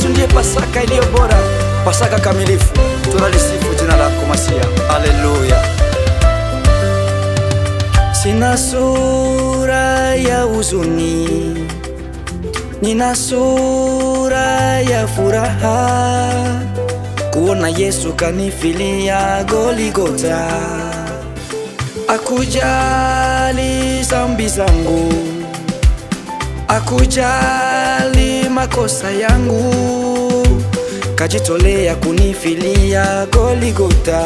Yesu ndiye Pasaka iliyo bora, Pasaka kamilifu. Tunalisifu jina lako Masia. Haleluya. Sina sura ya huzuni, nina sura ya furaha, kuona Yesu kanifilia Goligota. Akujali zambi zangu, akujali makosa yangu, kajitolea kunifilia Goligota.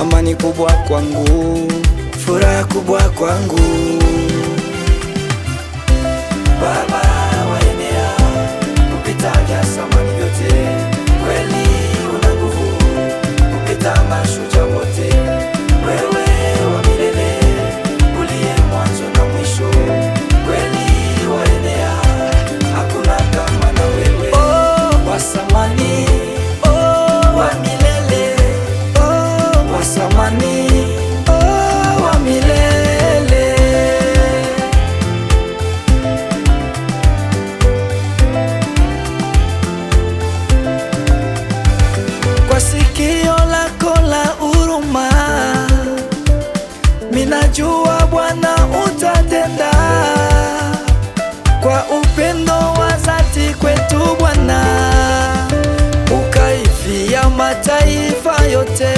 Amani kubwa kwangu, furaha kubwa kwangu. Baba waenea kupita vya samani vyote, kweli una nguvu kupita mashujaa wote. Wewe wa milele uliye mwanzo na mwisho, kweli waenea, hakuna kama na wewe. Oh, wa samani, oh, wa milele, oh, wa samani, oh, wa milele. Kwa sikio lako la huruma, minajua Bwana utatenda. Kwa upendo wa dhati kwetu Bwana, ukaifia mataifa yote.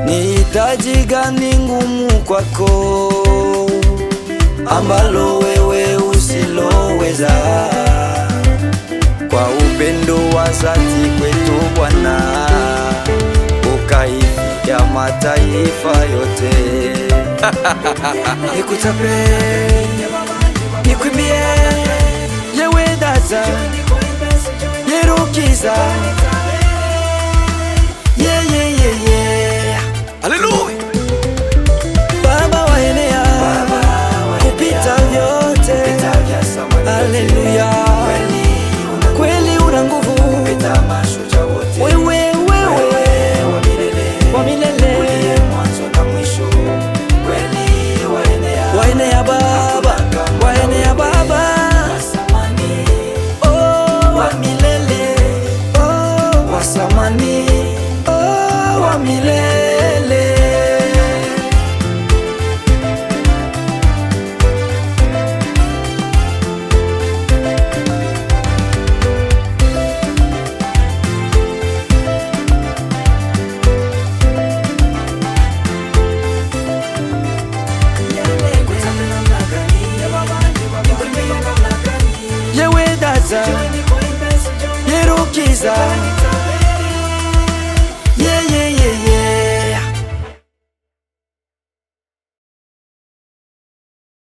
Ni hitaji gani ngumu kwako, ambalo wewe usiloweza? Kwa upendo wa dhati kwetu Bwana, ukaifia mataifa yote. Nikutape, nikwimbie, yewe data, yerukiza, haleluya. Baba waenea kupita vyote, haleluya. Kweli una nguvu, wewe wa milele, waenea Baba, waenea Baba. Oh, wa milele, oh, wa samani, oh, wa milele. Yewe data, yerukiza,